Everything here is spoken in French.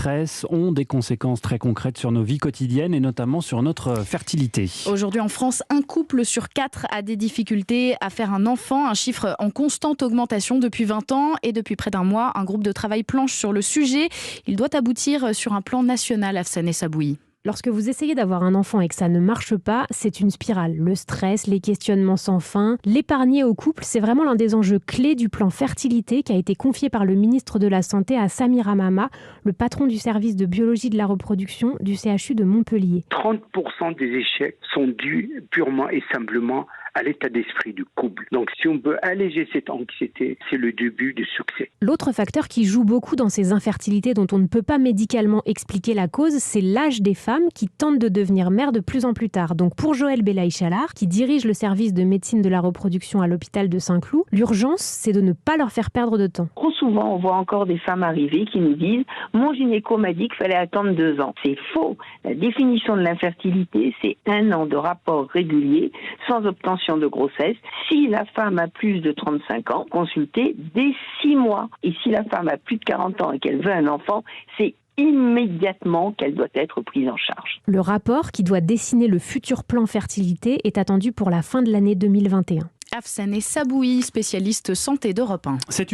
stress ont des conséquences très concrètes sur nos vies quotidiennes et notamment sur notre fertilité. Aujourd'hui en France, un couple sur 4 a des difficultés à faire un enfant, un chiffre en constante augmentation depuis 20 ans et depuis près d'un mois, un groupe de travail planche sur le sujet. Il doit aboutir sur un plan national, Afsane Essaboui. Lorsque vous essayez d'avoir un enfant et que ça ne marche pas, c'est une spirale. Le stress, les questionnements sans fin. L'épargner au couple, c'est vraiment l'un des enjeux clés du plan fertilité qui a été confié par le ministre de la Santé à Samir Hamama, le patron du service de biologie de la reproduction du CHU de Montpellier. 30% des échecs sont dus purement et simplement à l'état d'esprit du couple. Donc si on peut alléger cette anxiété, c'est le début du succès. L'autre facteur qui joue beaucoup dans ces infertilités dont on ne peut pas médicalement expliquer la cause, c'est l'âge des femmes qui tentent de devenir mères de plus en plus tard. Donc pour Joël Belaïchalar, qui dirige le service de médecine de la reproduction à l'hôpital de Saint-Cloud, l'urgence, c'est de ne pas leur faire perdre de temps. Trop souvent, on voit encore des femmes arriver qui nous disent « Mon gynéco m'a dit qu'il fallait attendre 2 ans ». C'est faux. La définition de l'infertilité, c'est 1 an de rapport régulier sans obtention de grossesse. Si la femme a plus de 35 ans, consultez dès 6 mois. Et si la femme a plus de 40 ans et qu'elle veut un enfant, c'est immédiatement qu'elle doit être prise en charge. Le rapport qui doit dessiner le futur plan fertilité est attendu pour la fin de l'année 2021. Afsane Essaboui, spécialiste santé d'Europe 1.